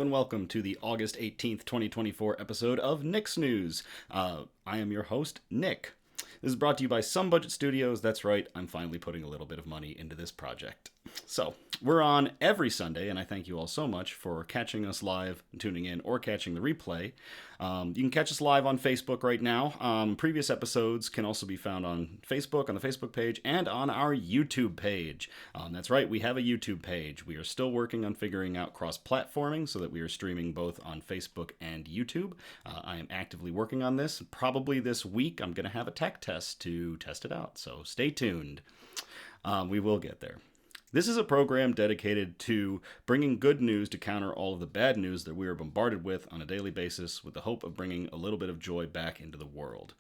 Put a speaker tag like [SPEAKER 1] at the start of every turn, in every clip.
[SPEAKER 1] and welcome to the August 18th, 2024 episode of Nick's News. I am your host, Nick. This is brought to you by Some Budget Studios. That's right, I'm finally putting a little bit of money into this project. So, we're on every Sunday, and I thank you all so much for catching us live, tuning in, or catching the replay. You can catch us live on Facebook right now. Previous episodes can also be found on Facebook, on the Facebook page, and on our YouTube page. That's right, we have a YouTube page. We are still working on figuring out cross-platforming so that we are streaming both on Facebook and YouTube. I am actively working on this. Probably this week I'm going to have a tech test to test it out, so stay tuned. We will get there. This is a program dedicated to bringing good news to counter all of the bad news that we are bombarded with on a daily basis, with the hope of bringing a little bit of joy back into the world.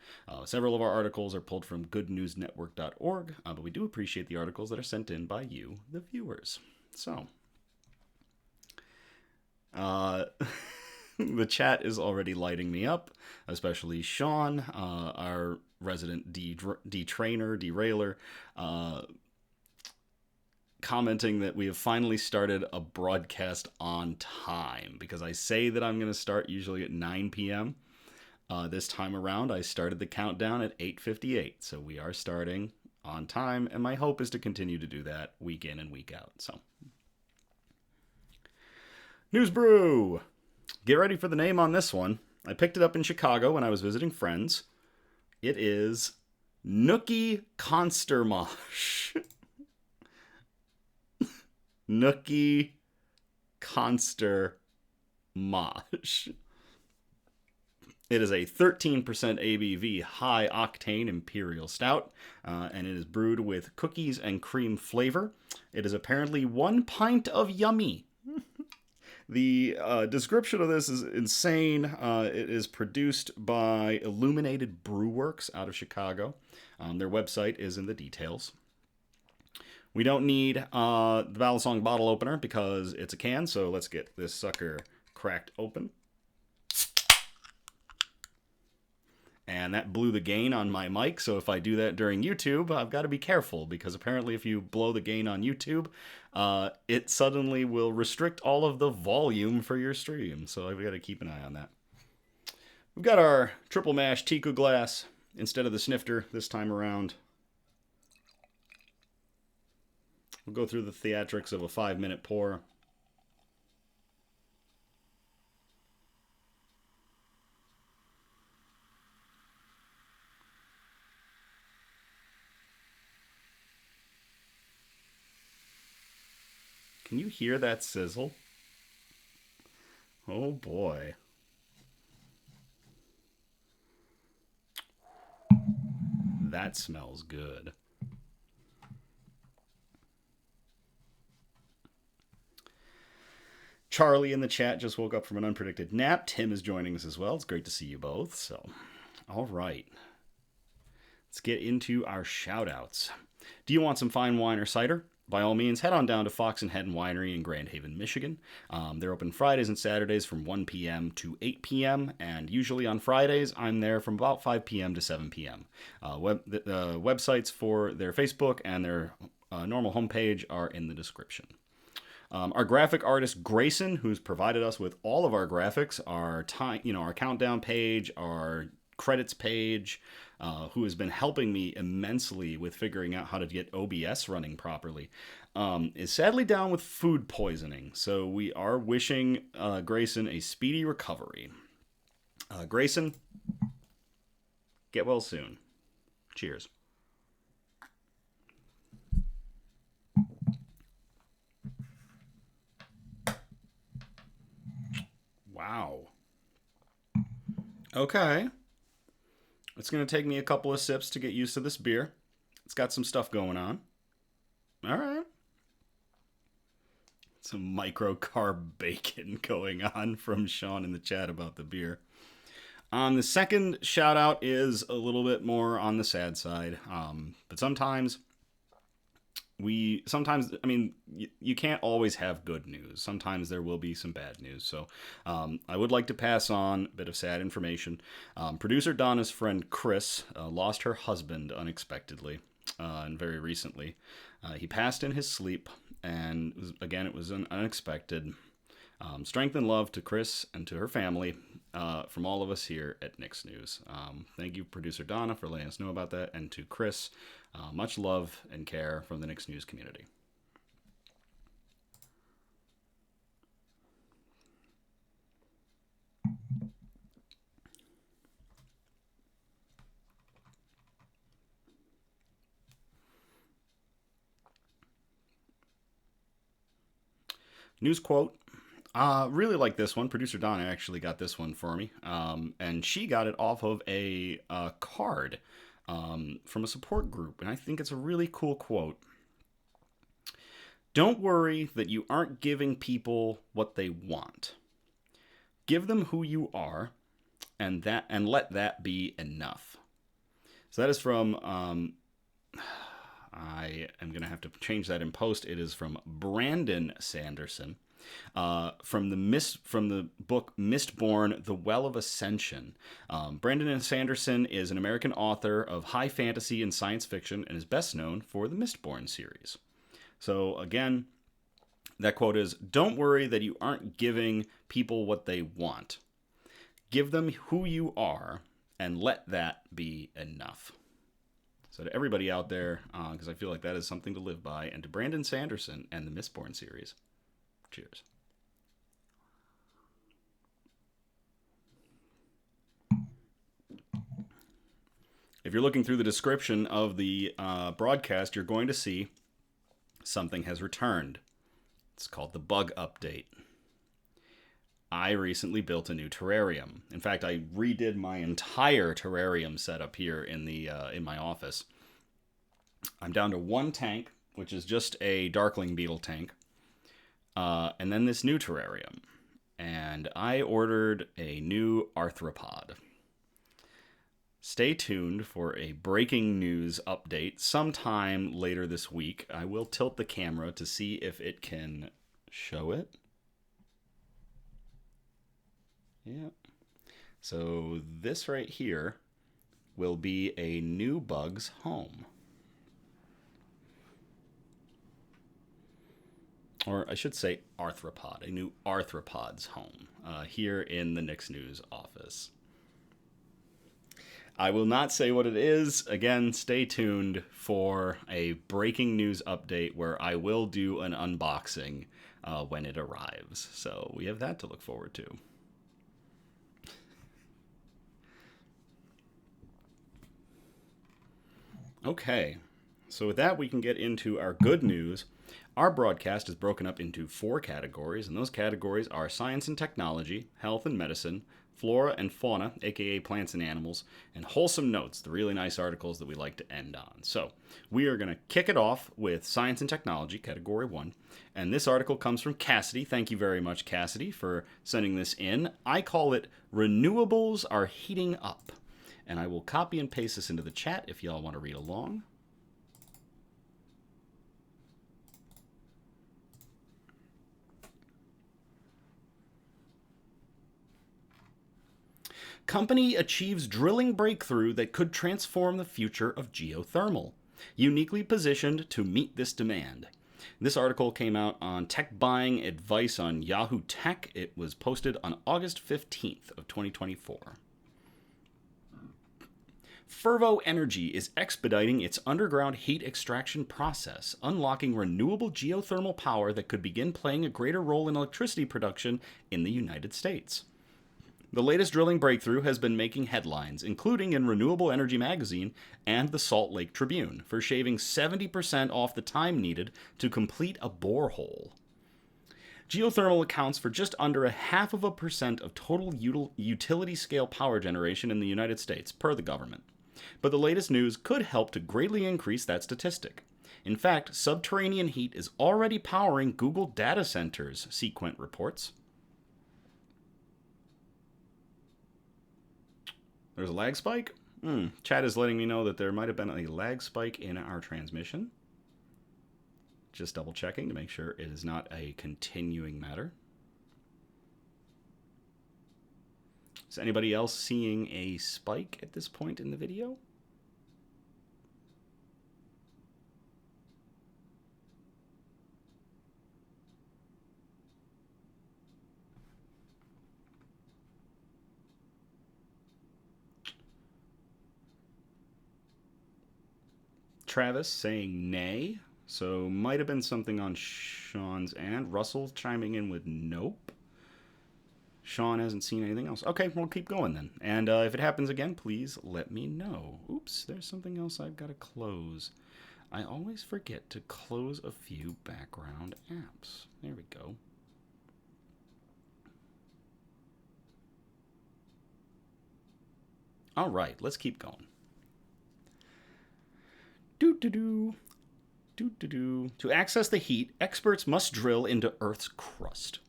[SPEAKER 1] Several of our articles are pulled from goodnewsnetwork.org, but we do appreciate the articles that are sent in by you, the viewers. So, the chat is already lighting me up, especially Sean, our resident derailer, commenting that we have finally started a broadcast on time, because I say that I'm going to start usually at 9 p.m. This time around, I started the countdown at 8:58, so we are starting on time, and my hope is to continue to do that week in and week out. So, News Brew! Get ready for the name on this one. I picked it up in Chicago when I was visiting friends. It is Nookie Conster Mosh. Nookie Conster Mosh. It is a 13% ABV high octane Imperial Stout, and it is brewed with cookies and cream flavor. It is apparently 1 pint of yummy. The description of this is insane. It is produced by Illuminated Brew Works out of Chicago. Their website is in the details. We don't need the Balisong bottle opener because it's a can, so let's get this sucker cracked open. And that blew the gain on my mic, so if I do that during YouTube, I've got to be careful, because apparently if you blow the gain on YouTube, it suddenly will restrict all of the volume for your stream, so I've got to keep an eye on that. We've got our triple mash Tiku glass instead of the snifter this time around. We'll go through the theatrics of a 5-minute pour. Can you hear that sizzle? Oh boy. That smells good. Charlie in the chat just woke up from an unpredicted nap. Tim is joining us as well. It's great to see you both. So, all right. Let's get into our shout-outs. Do you want some fine wine or cider? By all means, head on down to Fox Hen Winery in Grand Haven, Michigan. They're open Fridays and Saturdays from 1 p.m. to 8 p.m., and usually on Fridays, I'm there from about 5 p.m. to 7 p.m. Websites for their Facebook and their normal homepage are in the description. Our graphic artist Grayson, who's provided us with all of our graphics, our countdown page, our credits page, who has been helping me immensely with figuring out how to get OBS running properly, is sadly down with food poisoning. So we are wishing Grayson a speedy recovery. Grayson, get well soon. Cheers. Wow. Okay. It's going to take me a couple of sips to get used to this beer. It's got some stuff going on. All right. Some micro-carb bacon going on from Sean in the chat about the beer. The second shout-out is a little bit more on the sad side. But sometimes, you can't always have good news. Sometimes there will be some bad news. So I would like to pass on a bit of sad information. Producer Donna's friend Chris lost her husband unexpectedly and very recently. He passed in his sleep, and it was unexpected. Strength and love to Chris and to her family from all of us here at Nick's News. Thank you, producer Donna, for letting us know about that. And to Chris, much love and care from the Nick's News community. News quote. Really like this one. Producer Donna actually got this one for me. And she got it off of a card from a support group. And I think it's a really cool quote. Don't worry that you aren't giving people what they want. Give them who you are, and let that be enough. So that is from... I am going to have to change that in post. It is from Brandon Sanderson, from the book Mistborn: The Well of Ascension. Brandon Sanderson is an American author of high fantasy and science fiction, and is best known for the Mistborn series. So again, that quote is: "Don't worry that you aren't giving people what they want. Give them who you are, and let that be enough." So to everybody out there, because I feel like that is something to live by, and to Brandon Sanderson and the Mistborn series, cheers. If you're looking through the description of the broadcast, you're going to see something has returned. It's called the bug update. I recently built a new terrarium. In fact, I redid my entire terrarium setup here in my office. I'm down to one tank, which is just a darkling beetle tank, and then this new terrarium. And I ordered a new arthropod. Stay tuned for a breaking news update sometime later this week. I will tilt the camera to see if it can show it. Yeah. So this right here will be a new bug's home. Or I should say arthropod, a new arthropod's home here in the Nick's News office. I will not say what it is. Again, stay tuned for a breaking news update where I will do an unboxing when it arrives. So we have that to look forward to. Okay, so with that, we can get into our good news. Our broadcast is broken up into 4 categories, and those categories are science and technology, health and medicine, flora and fauna, aka plants and animals, and wholesome notes, the really nice articles that we like to end on. So we are going to kick it off with science and technology, category 1. And this article comes from Cassidy. Thank you very much, Cassidy, for sending this in. I call it Renewables Are Heating Up. And I will copy and paste this into the chat if y'all want to read along. Company achieves drilling breakthrough that could transform the future of geothermal. Uniquely positioned to meet this demand. This article came out on Tech Buying Advice on Yahoo Tech. It was posted on August 15th of 2024. Fervo Energy is expediting its underground heat extraction process, unlocking renewable geothermal power that could begin playing a greater role in electricity production in the United States. The latest drilling breakthrough has been making headlines, including in Renewable Energy Magazine and the Salt Lake Tribune, for shaving 70% off the time needed to complete a borehole. Geothermal accounts for just under 0.5% of total utility-scale power generation in the United States, per the government. But the latest news could help to greatly increase that statistic. In fact, subterranean heat is already powering Google data centers, Sequent reports. There's a lag spike? Chat is letting me know that there might have been a lag spike in our transmission. Just double checking to make sure it is not a continuing matter. Is anybody else seeing a spike at this point in the video? Travis saying nay. So might have been something on Sean's end. Russell chiming in with nope. Sean hasn't seen anything else. Okay, we'll keep going then. And if it happens again, please let me know. Oops, there's something else I've got to close. I always forget to close a few background apps. There we go. All right, let's keep going. Do-do-do. Do-do-do. To access the heat, experts must drill into Earth's crust.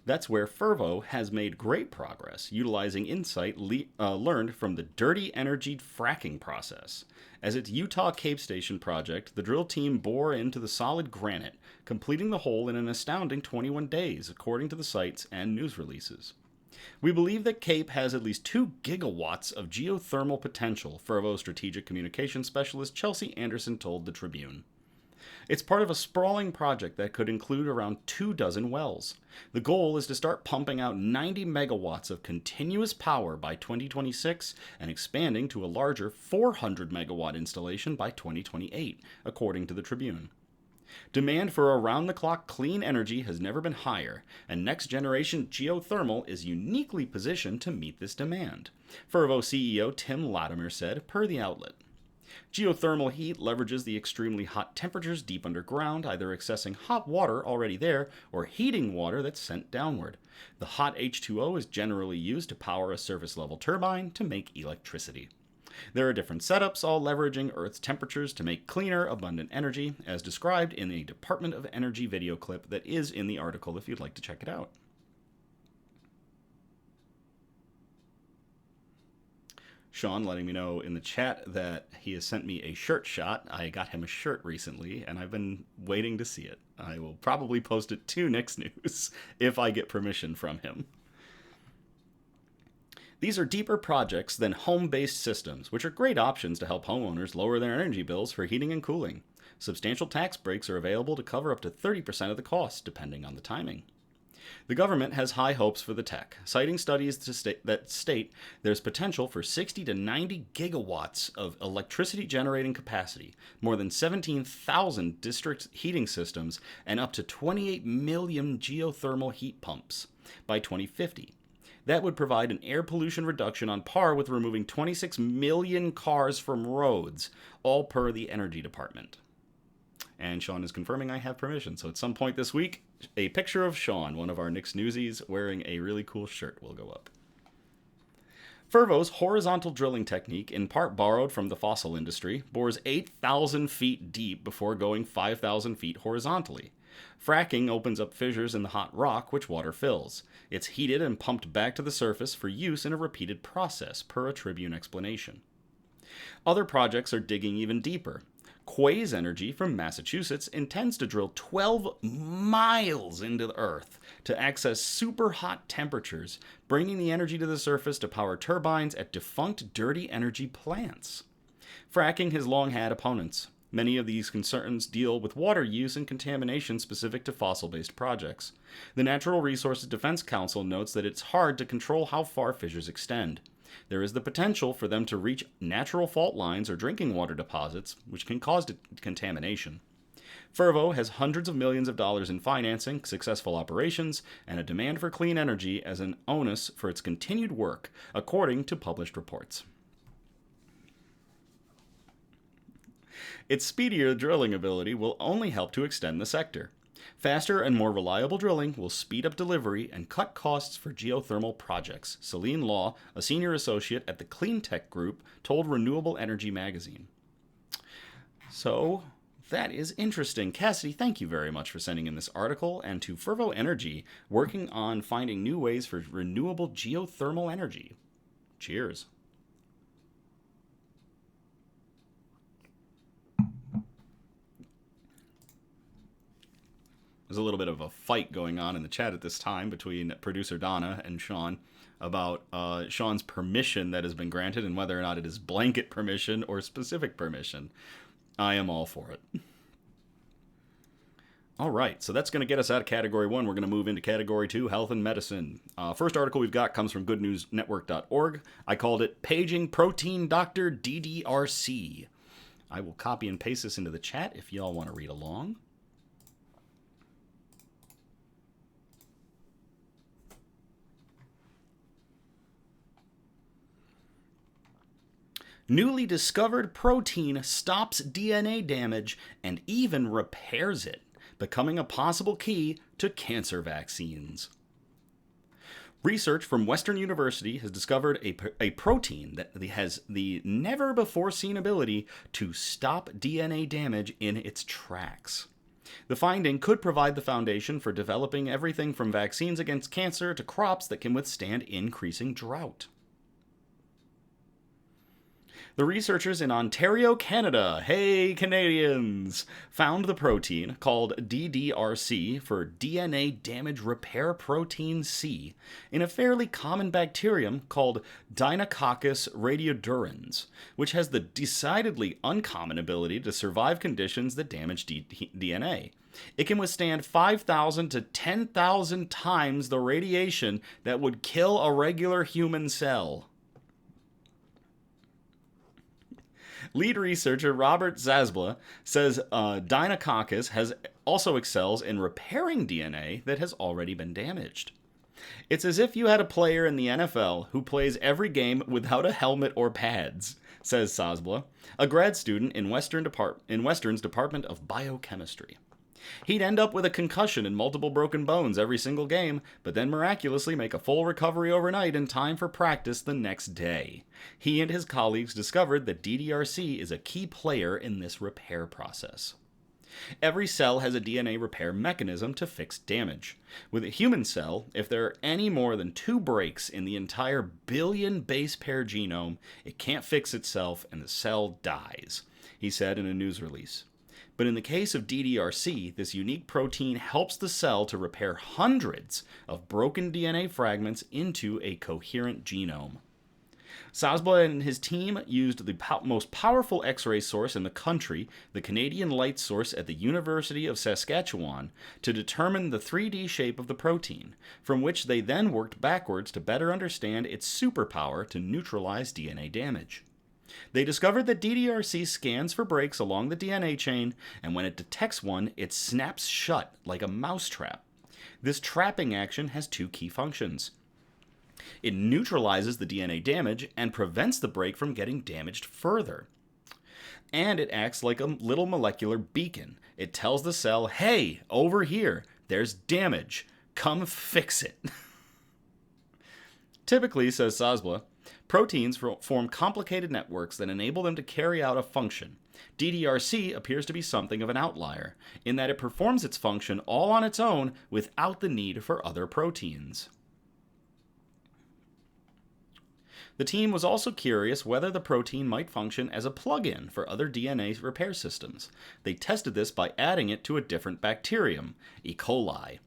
[SPEAKER 1] That's where Fervo has made great progress, utilizing insight learned from the dirty energy fracking process. As its Utah Cape Station project, the drill team bore into the solid granite, completing the hole in an astounding 21 days, according to the sites and news releases. We believe that Cape has at least 2 gigawatts of geothermal potential, Fervo strategic communications specialist Chelsea Anderson told the Tribune. It's part of a sprawling project that could include around 24 wells. The goal is to start pumping out 90 megawatts of continuous power by 2026 and expanding to a larger 400 megawatt installation by 2028, according to the Tribune. Demand for around-the-clock clean energy has never been higher, and next-generation geothermal is uniquely positioned to meet this demand, Fervo CEO Tim Latimer said, per the outlet. Geothermal heat leverages the extremely hot temperatures deep underground, either accessing hot water already there or heating water that's sent downward. The hot H2O is generally used to power a surface-level turbine to make electricity. There are different setups, all leveraging Earth's temperatures to make cleaner, abundant energy, as described in the Department of Energy video clip that is in the article if you'd like to check it out. Sean letting me know in the chat that he has sent me a shirt shot. I got him a shirt recently, and I've been waiting to see it. I will probably post it to Nick's News if I get permission from him. These are deeper projects than home-based systems, which are great options to help homeowners lower their energy bills for heating and cooling. Substantial tax breaks are available to cover up to 30% of the cost, depending on the timing. The government has high hopes for the tech, citing studies that state there's potential for 60 to 90 gigawatts of electricity generating capacity, more than 17,000 district heating systems, and up to 28 million geothermal heat pumps by 2050. That would provide an air pollution reduction on par with removing 26 million cars from roads, all per the Energy Department. And Sean is confirming I have permission, so at some point this week, a picture of Sean, one of our Nick's Newsies, wearing a really cool shirt will go up. Fervo's horizontal drilling technique, in part borrowed from the fossil industry, bores 8,000 feet deep before going 5,000 feet horizontally. Fracking opens up fissures in the hot rock, which water fills. It's heated and pumped back to the surface for use in a repeated process, per a Tribune explanation. Other projects are digging even deeper. Quays Energy from Massachusetts intends to drill 12 miles into the Earth to access super hot temperatures, bringing the energy to the surface to power turbines at defunct dirty energy plants. Fracking has long had opponents. Many of these concerns deal with water use and contamination specific to fossil-based projects. The Natural Resources Defense Council notes that it's hard to control how far fissures extend. There is the potential for them to reach natural fault lines or drinking water deposits, which can cause contamination. Fervo has hundreds of millions of dollars in financing, successful operations, and a demand for clean energy as an onus for its continued work, according to published reports. Its speedier drilling ability will only help to extend the sector. Faster and more reliable drilling will speed up delivery and cut costs for geothermal projects, Celine Law, a senior associate at the Clean Tech Group, told Renewable Energy magazine. So, that is interesting. Cassidy, thank you very much for sending in this article, and to Fervo Energy, working on finding new ways for renewable geothermal energy. Cheers. There's a little bit of a fight going on in the chat at this time between producer Donna and Sean about Sean's permission that has been granted and whether or not it is blanket permission or specific permission. I am all for it. All right, so that's going to get us out of Category 1. We're going to move into Category 2, Health and Medicine. First article we've got comes from goodnewsnetwork.org. I called it Paging Protein Doctor DdrC. I will copy and paste this into the chat if y'all want to read along. Newly discovered protein stops DNA damage and even repairs it, becoming a possible key to cancer vaccines. Research from Western University has discovered a protein that has the never-before-seen ability to stop DNA damage in its tracks. The finding could provide the foundation for developing everything from vaccines against cancer to crops that can withstand increasing drought. The researchers in Ontario, Canada, hey Canadians, found the protein called DdrC for DNA damage repair protein C in a fairly common bacterium called Deinococcus radiodurans, which has the decidedly uncommon ability to survive conditions that damage DNA. It can withstand 5,000 to 10,000 times the radiation that would kill a regular human cell. Lead researcher Robert Zasbla says Deinococcus also excels in repairing DNA that has already been damaged. It's as if you had a player in the NFL who plays every game without a helmet or pads, says Zasbla, a grad student in Western's Department of Biochemistry. He'd end up with a concussion and multiple broken bones every single game, but then miraculously make a full recovery overnight in time for practice the next day. He and his colleagues discovered that DdrC is a key player in this repair process. Every cell has a DNA repair mechanism to fix damage. With a human cell, if there are any more than 2 breaks in the entire billion base pair genome, it can't fix itself and the cell dies, he said in a news release. But in the case of DdrC, this unique protein helps the cell to repair hundreds of broken DNA fragments into a coherent genome. Zasbla and his team used the most powerful X-ray source in the country, the Canadian light source at the University of Saskatchewan, to determine the 3D shape of the protein, from which they then worked backwards to better understand its superpower to neutralize DNA damage. They discovered that DdrC scans for breaks along the DNA chain, and when it detects one, it snaps shut like a mousetrap. This trapping action has 2 key functions. It neutralizes the DNA damage and prevents the break from getting damaged further. And it acts like a little molecular beacon. It tells the cell, hey, over here, there's damage. Come fix it. Typically, says Zasbla, proteins form complicated networks that enable them to carry out a function. DdrC appears to be something of an outlier, in that it performs its function all on its own without the need for other proteins. The team was also curious whether the protein might function as a plug-in for other DNA repair systems. They tested this by adding it to a different bacterium, E. coli.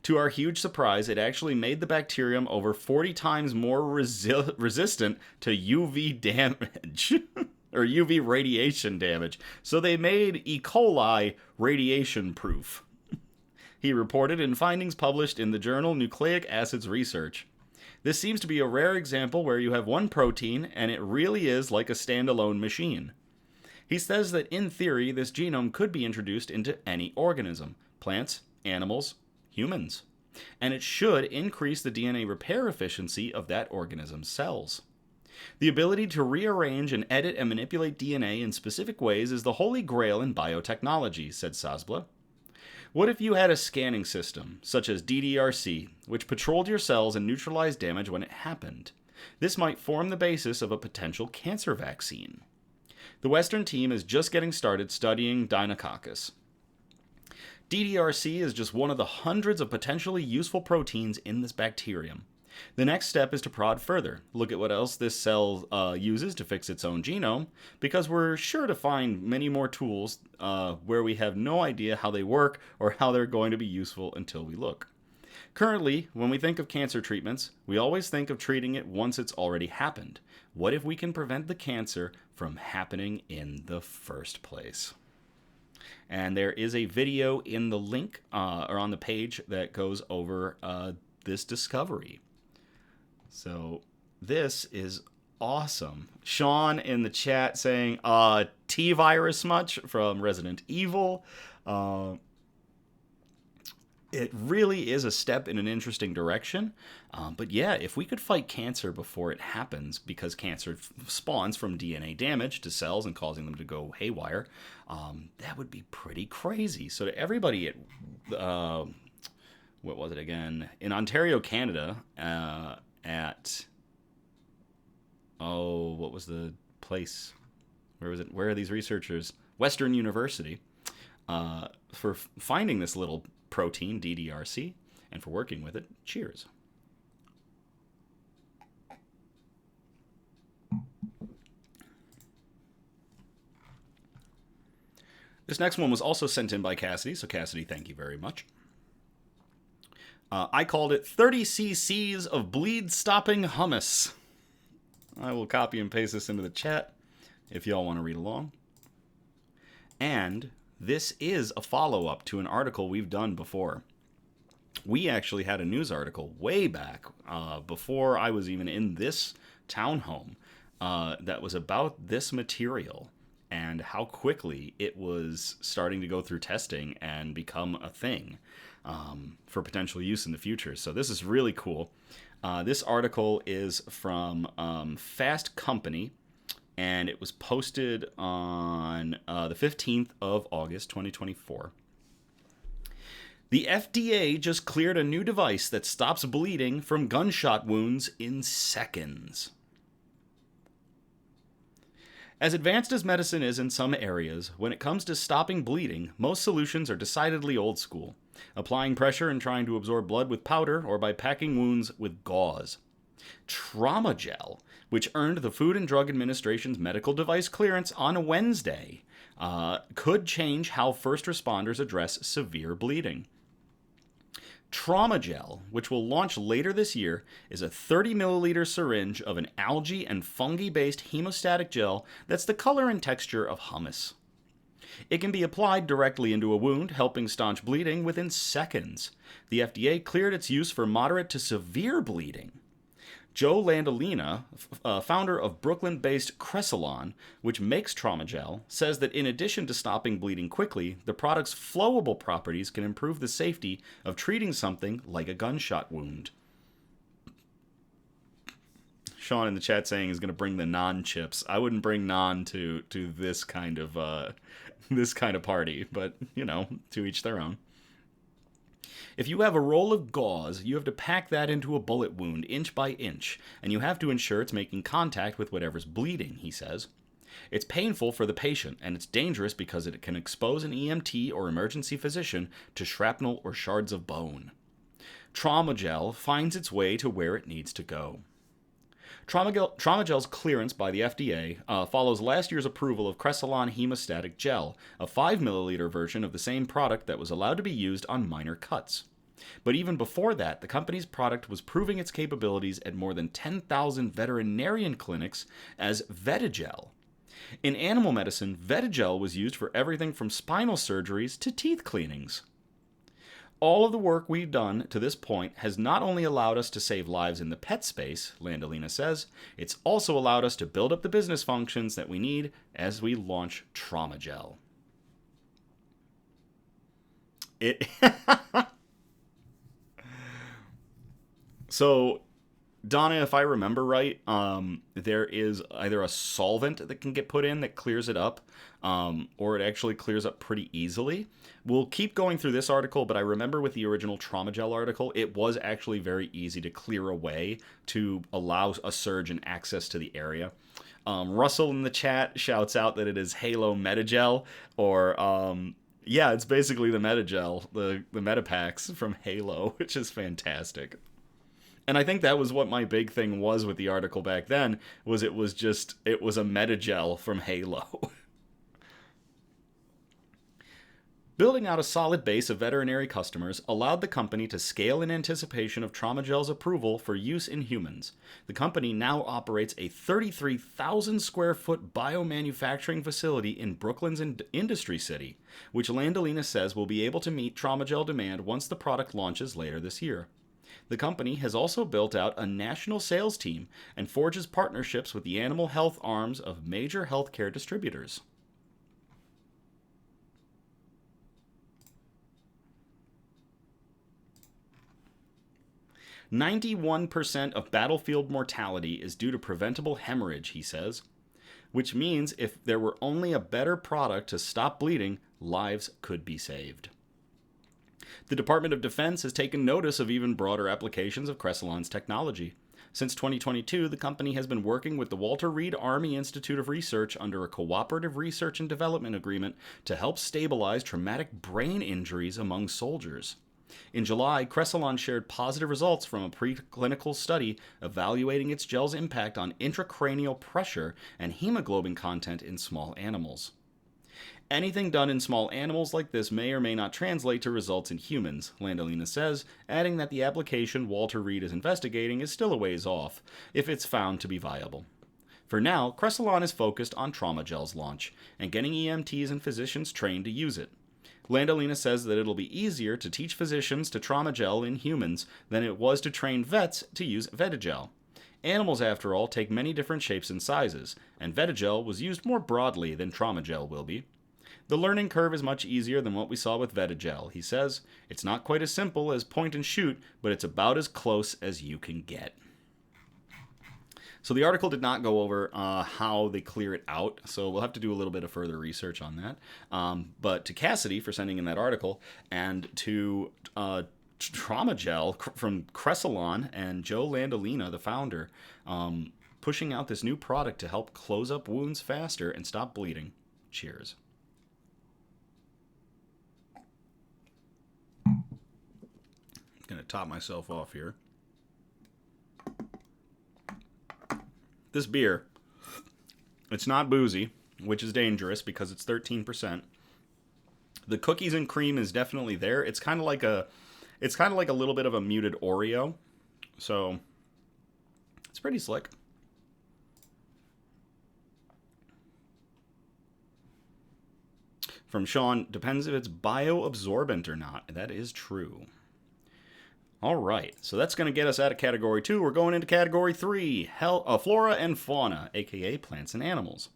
[SPEAKER 1] To our huge surprise, it actually made the bacterium over 40 times more resistant to UV damage, or UV radiation damage. So they made E. coli radiation-proof. He reported in findings published in the journal Nucleic Acids Research. This seems to be a rare example where you have one protein and it really is like a standalone machine. He says that in theory, this genome could be introduced into any organism, plants, animals, humans, and it should increase the DNA repair efficiency of that organism's cells. The ability to rearrange and edit and manipulate DNA in specific ways is the holy grail in biotechnology, said Zasbla. What if you had a scanning system, such as DdrC, which patrolled your cells and neutralized damage when it happened? This might form the basis of a potential cancer vaccine. The Western team is just getting started studying Deinococcus. DdrC is just one of the hundreds of potentially useful proteins in this bacterium. The next step is to prod further, look at what else this cell uses to fix its own genome, because we're sure to find many more tools where we have no idea how they work or how they're going to be useful until we look. Currently, when we think of cancer treatments, we always think of treating it once it's already happened. What if we can prevent the cancer from happening in the first place? And there is a video in the link or on the page that goes over this discovery. So this is Awesome. Sean in the chat saying, T-Virus much from Resident Evil. It really is a step in an interesting direction. But yeah, if we could fight cancer before it happens, because cancer spawns from DNA damage to cells and causing them to go haywire, that would be pretty crazy. So to everybody at, what was it again? In Ontario, Canada, what was the place? Where was it? Where are these researchers? Western University, for finding this little protein, DdrC, and for working with it. Cheers. This next one was also sent in by Cassidy, so Cassidy, thank you very much. I called it 30 cc's of bleed-stopping hummus. I will copy and paste this into the chat if y'all want to read along. And this is a follow-up to an article we've done before. We actually had a news article way back, before I was even in this townhome, that was about this material and how quickly it was starting to go through testing and become a thing for potential use in the future. So this is really cool. This article is from Fast Company, and it was posted on the 15th of August, 2024. The FDA just cleared a new device that stops bleeding from gunshot wounds in seconds. As advanced as medicine is in some areas, when it comes to stopping bleeding, most solutions are decidedly old school, applying pressure and trying to absorb blood with powder or by packing wounds with gauze. Trauma Gel, which earned the Food and Drug Administration's medical device clearance on a Wednesday, could change how first responders address severe bleeding. Trauma Gel, which will launch later this year, is a 30 milliliter syringe of an algae and fungi-based hemostatic gel that's the color and texture of hummus. It can be applied directly into a wound, helping staunch bleeding within seconds. The FDA cleared its use for moderate to severe bleeding. Joe Landolina, founder of Brooklyn-based Cressalon, which makes Trauma Gel, says that in addition to stopping bleeding quickly, the product's flowable properties can improve the safety of treating something like a gunshot wound. Sean in the chat saying he's going to bring the naan chips. I wouldn't bring naan to this kind of party, but to each their own. If you have a roll of gauze, you have to pack that into a bullet wound inch by inch, and you have to ensure it's making contact with whatever's bleeding, he says. It's painful for the patient, and it's dangerous because it can expose an EMT or emergency physician to shrapnel or shards of bone. Trauma Gel finds its way to where it needs to go. Trauma Gel's clearance by the FDA follows last year's approval of Cressalon Hemostatic Gel, a 5 milliliter version of the same product that was allowed to be used on minor cuts. But even before that, the company's product was proving its capabilities at more than 10,000 veterinarian clinics as Vetigel. In animal medicine, Vetigel was used for everything from spinal surgeries to teeth cleanings. All of the work we've done to this point has not only allowed us to save lives in the pet space, Landolina says, it's also allowed us to build up the business functions that we need as we launch Trauma Gel. So, Donna, if I remember right, there is either a solvent that can get put in that clears it up, or it actually clears up pretty easily. We'll keep going through this article, but I remember with the original Trauma Gel article, it was actually very easy to clear away to allow a surgeon access to the area. Russell in the chat shouts out that it is Halo Metagel, or yeah, it's basically the Metagel, the Metapacks from Halo, which is fantastic. And I think that was what my big thing was with the article back then, was it was a Metagel from Halo. Building out a solid base of veterinary customers allowed the company to scale in anticipation of Trauma Gel's approval for use in humans. The company now operates a 33,000 square foot biomanufacturing facility in Brooklyn's Industry City, which Landolina says will be able to meet Trauma Gel demand once the product launches later this year. The company has also built out a national sales team and forges partnerships with the animal health arms of major healthcare distributors. "91% of battlefield mortality is due to preventable hemorrhage," he says, which means if there were only a better product to stop bleeding, lives could be saved. The Department of Defense has taken notice of even broader applications of Cressilon's technology. Since 2022, the company has been working with the Walter Reed Army Institute of Research under a cooperative research and development agreement to help stabilize traumatic brain injuries among soldiers. In July, Cressilon shared positive results from a preclinical study evaluating its gel's impact on intracranial pressure and hemoglobin content in small animals. Anything done in small animals like this may or may not translate to results in humans, Landolina says, adding that the application Walter Reed is investigating is still a ways off, if it's found to be viable. For now, Cressilon is focused on trauma gel's launch, and getting EMTs and physicians trained to use it. Landolina says that it'll be easier to teach physicians to trauma gel in humans than it was to train vets to use Vetigel. Animals, after all, take many different shapes and sizes, and Vetigel was used more broadly than trauma gel will be. The learning curve is much easier than what we saw with Vetigel, he says. It's not quite as simple as point and shoot, but it's about as close as you can get. So the article did not go over how they clear it out, so we'll have to do a little bit of further research on that. But to Cassidy for sending in that article, and to Trauma Gel from Cressilon and Joe Landolina, the founder, pushing out this new product to help close up wounds faster and stop bleeding. Cheers. I'm going to top myself off here. This beer, it's not boozy, which is dangerous because it's 13%. The cookies and cream is definitely there. It's kind of like a little bit of a muted Oreo. So it's pretty slick. From Sean, depends if it's bioabsorbent or not. That is true. All right, so that's going to get us out of Category 2. We're going into Category 3, Flora and Fauna, a.k.a. plants and animals.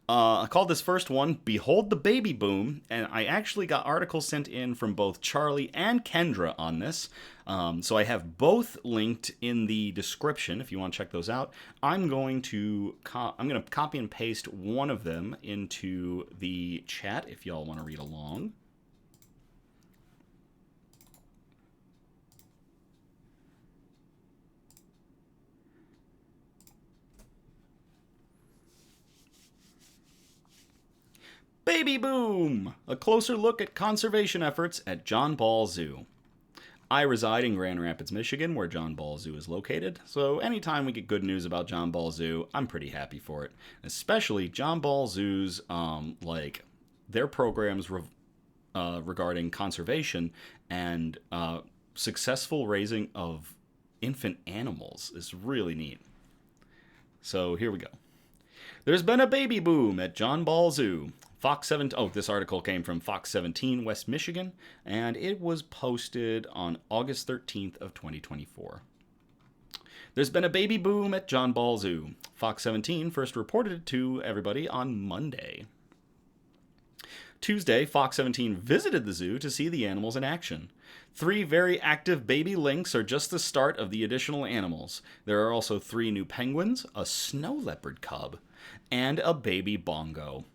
[SPEAKER 1] I called this first one Behold the Baby Boom, and I actually got articles sent in from both Charlie and Kendra on this. So I have both linked in the description if you want to check those out. I'm going to copy and paste one of them into the chat if y'all want to read along. Baby Boom! A closer look at conservation efforts at John Ball Zoo. I reside in Grand Rapids, Michigan, where John Ball Zoo is located, so anytime we get good news about John Ball Zoo, I'm pretty happy for it. Especially John Ball Zoo's, their programs regarding conservation and successful raising of infant animals is really neat. So here we go. There's been a baby boom at John Ball Zoo. This article came from Fox 17, West Michigan, and it was posted on August 13th of 2024. There's been a baby boom at John Ball Zoo. Fox 17 first reported it to everybody on Monday. Tuesday, Fox 17 visited the zoo to see the animals in action. 3 very active baby lynx are just the start of the additional animals. There are also 3 new penguins, a snow leopard cub, and a baby bongo.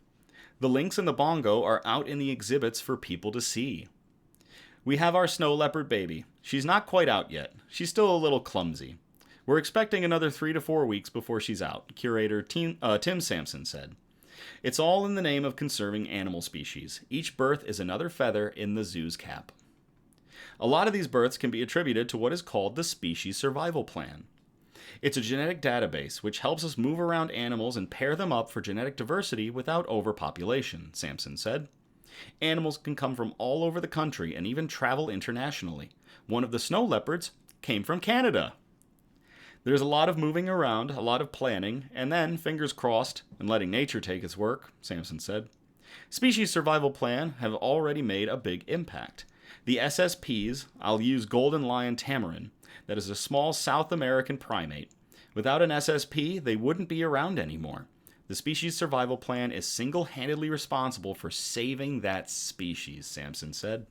[SPEAKER 1] The lynx and the bongo are out in the exhibits for people to see. We have our snow leopard baby. She's not quite out yet. She's still a little clumsy. We're expecting another 3 to 4 weeks before she's out, curator Tim Sampson said. It's all in the name of conserving animal species. Each birth is another feather in the zoo's cap. A lot of these births can be attributed to what is called the Species Survival Plan. It's a genetic database which helps us move around animals and pair them up for genetic diversity without overpopulation, Sampson said. Animals can come from all over the country and even travel internationally. One of the snow leopards came from Canada. There's a lot of moving around, a lot of planning, and then, fingers crossed, and letting nature take its work, Sampson said. Species Survival Plan have already made a big impact. The SSPs, I'll use Golden Lion Tamarin, that is a small South American primate. Without an SSP, they wouldn't be around anymore. The species survival plan is single-handedly responsible for saving that species, Sampson said.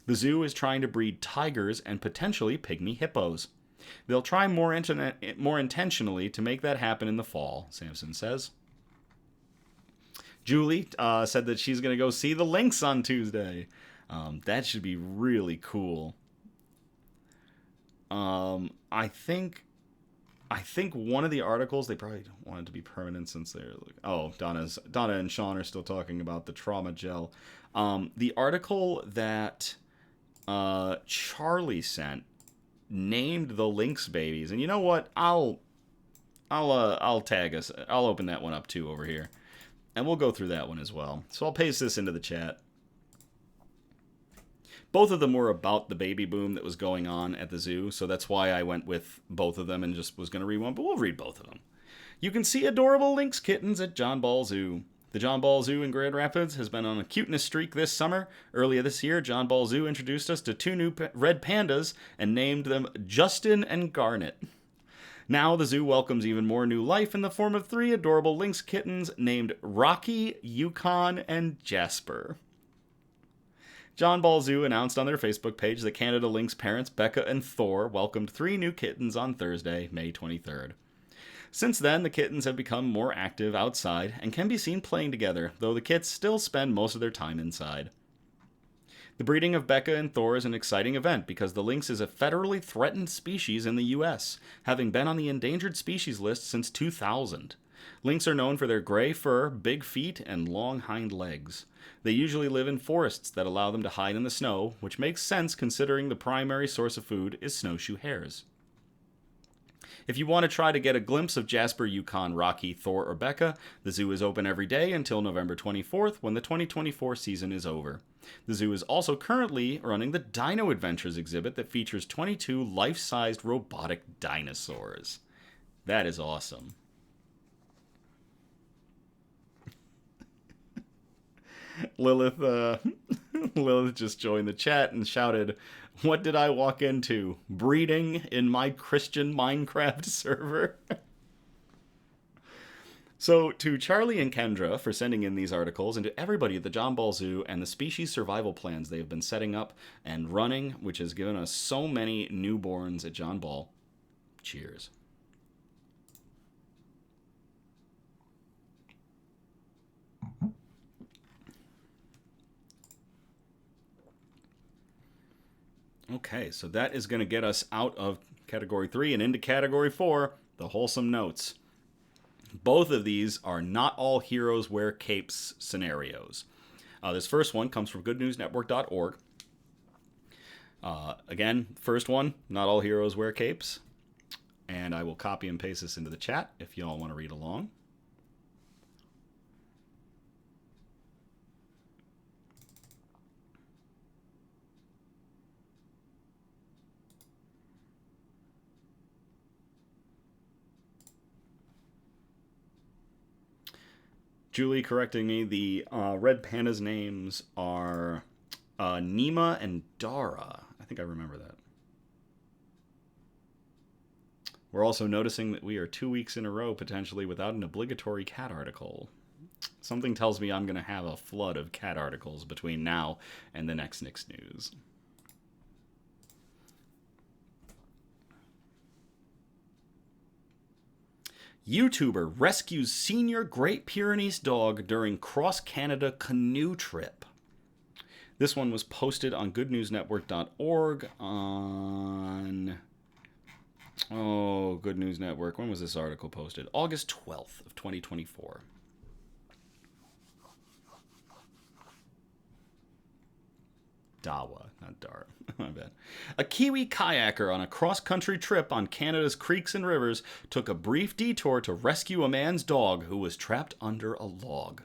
[SPEAKER 1] The zoo is trying to breed tigers and potentially pygmy hippos. They'll try more intentionally to make that happen in the fall, Sampson says. Julie said that she's going to go see the lynx on Tuesday. That should be really cool. I think one of the articles, they probably don't want it to be permanent since they're like, oh, Donna and Sean are still talking about the trauma gel. The article that Charlie sent named the lynx babies, and you know what? I'll tag us. I'll open that one up too over here, and we'll go through that one as well. So I'll paste this into the chat. Both of them were about the baby boom that was going on at the zoo, so that's why I went with both of them and just was going to read one, but we'll read both of them. You can see adorable lynx kittens at John Ball Zoo. The John Ball Zoo in Grand Rapids has been on a cuteness streak this summer. Earlier this year, John Ball Zoo introduced us to 2 new red pandas and named them Justin and Garnet. Now the zoo welcomes even more new life in the form of 3 adorable lynx kittens named Rocky, Yukon, and Jasper. John Ball Zoo announced on their Facebook page that Canada Lynx parents Becca and Thor welcomed 3 new kittens on Thursday, May 23rd. Since then, the kittens have become more active outside and can be seen playing together, though the kits still spend most of their time inside. The breeding of Becca and Thor is an exciting event because the lynx is a federally threatened species in the U.S., having been on the endangered species list since 2000. Lynx are known for their gray fur, big feet, and long hind legs. They usually live in forests that allow them to hide in the snow, which makes sense considering the primary source of food is snowshoe hares. If you want to try to get a glimpse of Jasper, Yukon, Rocky, Thor, or Becca, the zoo is open every day until November 24th when the 2024 season is over. The zoo is also currently running the Dino Adventures exhibit that features 22 life-sized robotic dinosaurs. That is awesome. Lilith just joined the chat and shouted, "What did I walk into? Breeding in my Christian Minecraft server?" So, to Charlie and Kendra for sending in these articles, and to everybody at the John Ball Zoo and the species survival plans they have been setting up and running, which has given us so many newborns at John Ball, cheers. Okay, so that is going to get us out of Category 3 and into Category 4, the wholesome notes. Both of these are not all heroes wear capes scenarios. This first one comes from goodnewsnetwork.org. Again, first one, not all heroes wear capes. And I will copy and paste this into the chat if you all want to read along. Julie correcting me, the red pandas' names are Nima and Dara. I think I remember that. We're also noticing that we are 2 weeks in a row potentially without an obligatory cat article. Something tells me I'm going to have a flood of cat articles between now and the next Nick's News. YouTuber rescues senior Great Pyrenees dog during cross-Canada canoe trip. This one was posted on goodnewsnetwork.org on... Oh, Good News Network. When was this article posted? August 12th of 2024. Dawa, not Dar. My bad. A Kiwi kayaker on a cross-country trip on Canada's creeks and rivers took a brief detour to rescue a man's dog who was trapped under a log.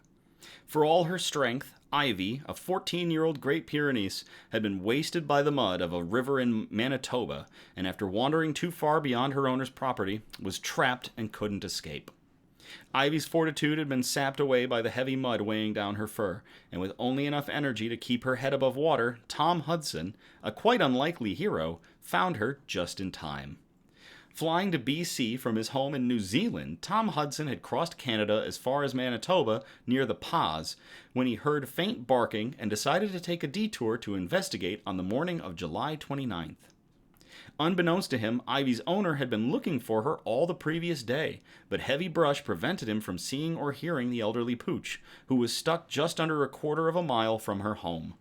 [SPEAKER 1] For all her strength, Ivy, a 14-year-old Great Pyrenees, had been wasted by the mud of a river in Manitoba, and after wandering too far beyond her owner's property, was trapped and couldn't escape. Ivy's fortitude had been sapped away by the heavy mud weighing down her fur, and with only enough energy to keep her head above water, Tom Hudson, a quite unlikely hero, found her just in time. Flying to BC from his home in New Zealand, Tom Hudson had crossed Canada as far as Manitoba near the Pas when he heard faint barking and decided to take a detour to investigate on the morning of July 29th. Unbeknownst to him, Ivy's owner had been looking for her all the previous day, but heavy brush prevented him from seeing or hearing the elderly pooch, who was stuck just under a quarter of a mile from her home.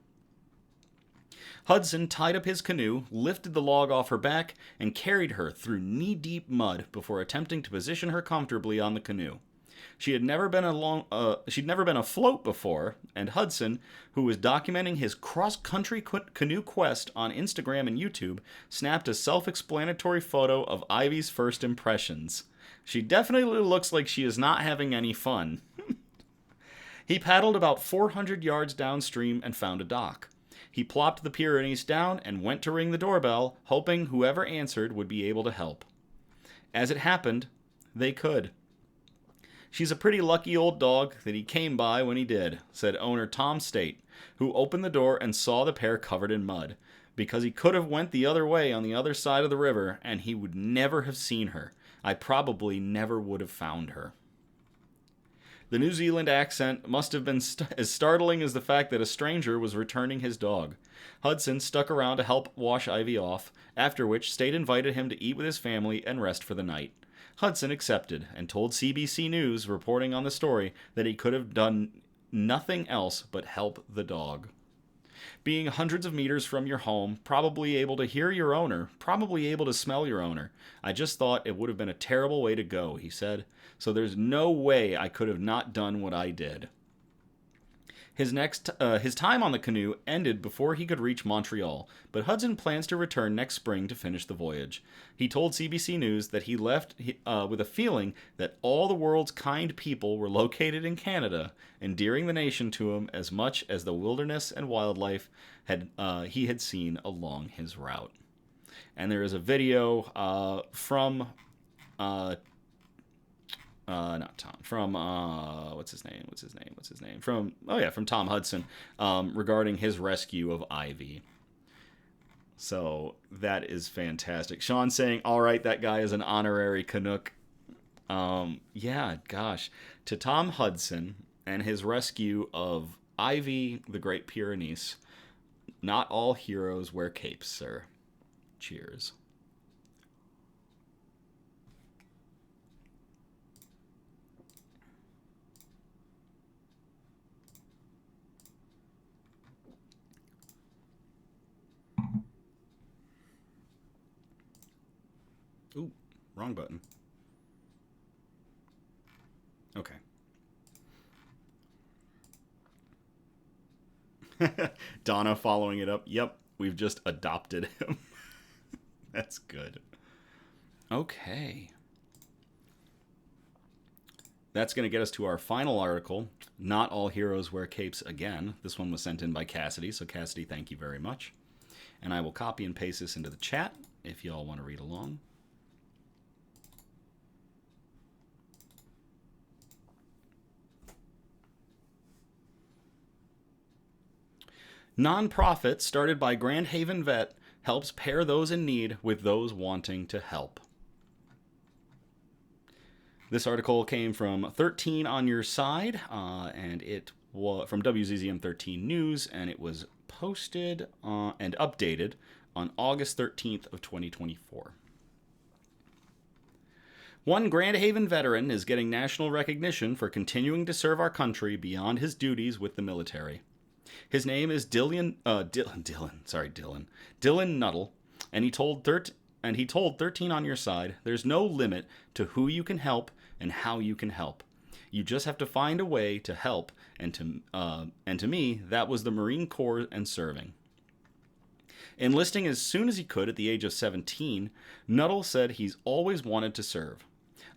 [SPEAKER 1] Hudson tied up his canoe, lifted the log off her back, and carried her through knee-deep mud before attempting to position her comfortably on the canoe. She'd never been afloat before, and Hudson, who was documenting his cross-country canoe quest on Instagram and YouTube, snapped a self-explanatory photo of Ivy's first impressions. She definitely looks like she is not having any fun. He paddled about 400 yards downstream and found a dock. He plopped the Pyrenees down and went to ring the doorbell, hoping whoever answered would be able to help. As it happened, they could. "She's a pretty lucky old dog that he came by when he did," said owner Tom State, who opened the door and saw the pair covered in mud, because he could have went the other way on the other side of the river and he would never have seen her. I probably never would have found her. The New Zealand accent must have been as startling as the fact that a stranger was returning his dog. Hudson stuck around to help wash Ivy off, after which State invited him to eat with his family and rest for the night. Hudson accepted and told CBC News, reporting on the story, that he could have done nothing else but help the dog. Being hundreds of meters from your home, probably able to hear your owner, probably able to smell your owner. I just thought it would have been a terrible way to go, he said. So there's no way I could have not done what I did. His time on the canoe ended before he could reach Montreal, but Hudson plans to return next spring to finish the voyage. He told CBC News that he left with a feeling that all the world's kind people were located in Canada, endearing the nation to him as much as the wilderness and wildlife he had seen along his route. And there is a video from from Tom Hudson regarding his rescue of Ivy. So that is fantastic. Sean saying, all right, that guy is an honorary Canuck. Yeah, gosh. To Tom Hudson and his rescue of Ivy, the Great Pyrenees. Not all heroes wear capes, sir. Cheers. Ooh, wrong button. Okay. Donna following it up. Yep, we've just adopted him. That's good. Okay. That's going to get us to our final article. Not all heroes wear capes again. This one was sent in by Cassidy, so Cassidy, thank you very much. And I will copy and paste this into the chat if y'all want to read along. Nonprofit started by Grand Haven Vet helps pair those in need with those wanting to help. This article came from 13 on Your Side, and it was from WZZM 13 News, and it was posted and updated on August 13th of 2024. One Grand Haven veteran is getting national recognition for continuing to serve our country beyond his duties with the military. His name is Dylan Nuttall, and he told 13 on Your Side, there's no limit to who you can help and how you can help. You just have to find a way to help, and to me, that was the Marine Corps and serving. Enlisting as soon as he could at the age of 17, Nuttall said he's always wanted to serve.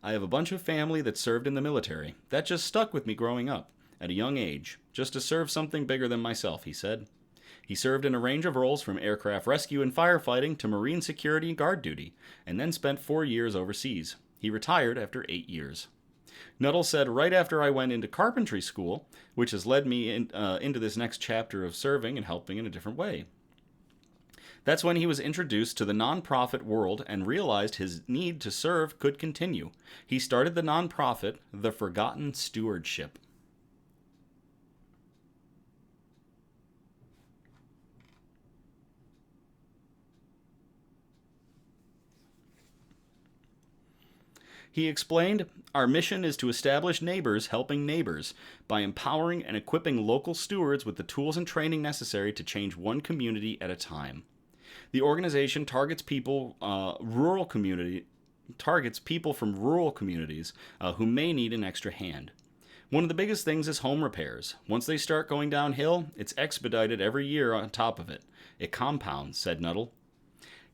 [SPEAKER 1] I have a bunch of family that served in the military. That just stuck with me growing up, at a young age, just to serve something bigger than myself, he said. He served in a range of roles from aircraft rescue and firefighting to Marine security and guard duty, and then spent 4 years overseas. He retired after 8 years. Nuttall said, right after I went into carpentry school, which has led me into this next chapter of serving and helping in a different way. That's when he was introduced to the nonprofit world and realized his need to serve could continue. He started the nonprofit, The Forgotten Stewardship. He explained, "Our mission is to establish neighbors helping neighbors by empowering and equipping local stewards with the tools and training necessary to change one community at a time. The organization targets people from rural communities who may need an extra hand. One of the biggest things is home repairs. Once they start going downhill, it's expedited every year on top of it. It compounds," said Nuttall.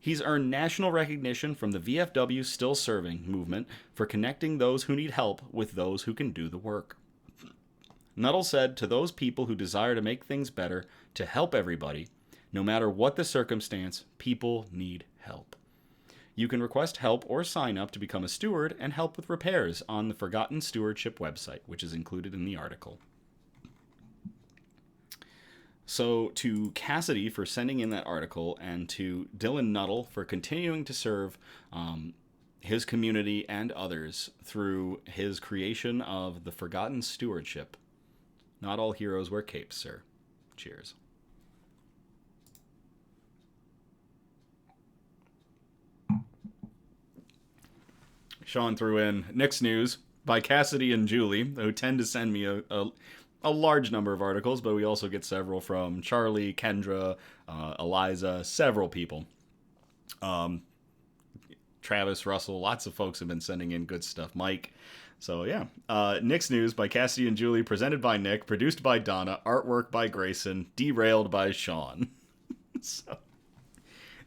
[SPEAKER 1] He's earned national recognition from the VFW Still Serving movement for connecting those who need help with those who can do the work. Nuttall said, "To those people who desire to make things better, to help everybody, no matter what the circumstance, people need help. You can request help or sign up to become a steward and help with repairs on the Forgotten Stewardship website, which is included in the article." So to Cassidy for sending in that article, and to Dylan Nuttall for continuing to serve his community and others through his creation of the Forgotten Stewardship. Not all heroes wear capes, sir. Cheers. Sean threw in Nick's News by Cassidy and Julie, who tend to send me a large number of articles, but we also get several from Charlie, Kendra, Eliza, several people. Travis, Russell, lots of folks have been sending in good stuff. Mike. So yeah, Nick's News by Cassidy and Julie, presented by Nick, produced by Donna, artwork by Grayson, derailed by Sean. So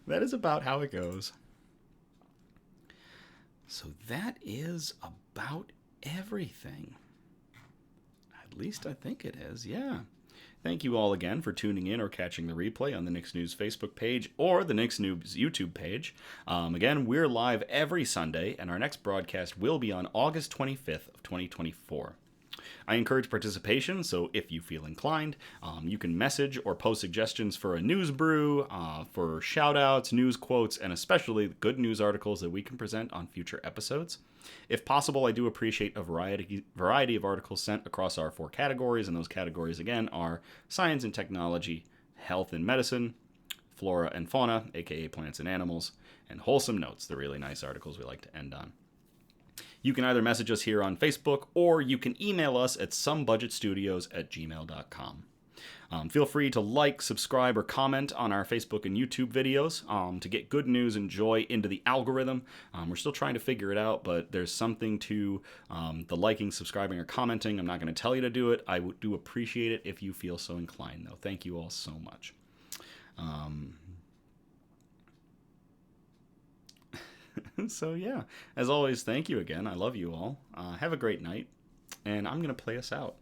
[SPEAKER 1] that is about how it goes. So that is about everything. At least I think it is, yeah. Thank you all again for tuning in or catching the replay on the Knicks News Facebook page or the Knicks News YouTube page. Again, we're live every Sunday, and our next broadcast will be on August 25th of 2024. I encourage participation, so if you feel inclined, you can message or post suggestions for a news brew, for shout-outs, news quotes, and especially good news articles that we can present on future episodes. If possible, I do appreciate a variety of articles sent across our 4 categories, and those categories, again, are science and technology, health and medicine, flora and fauna, aka plants and animals, and wholesome notes, the really nice articles we like to end on. You can either message us here on Facebook, or you can email us at somebudgetstudios@gmail.com. Feel free to like, subscribe, or comment on our Facebook and YouTube videos to get good news and joy into the algorithm. We're still trying to figure it out, but there's something to the liking, subscribing, or commenting. I'm not going to tell you to do it. I do appreciate it if you feel so inclined, though. Thank you all so much. So yeah, as always, thank you again. I love you all. Have a great night, and I'm going to play us out.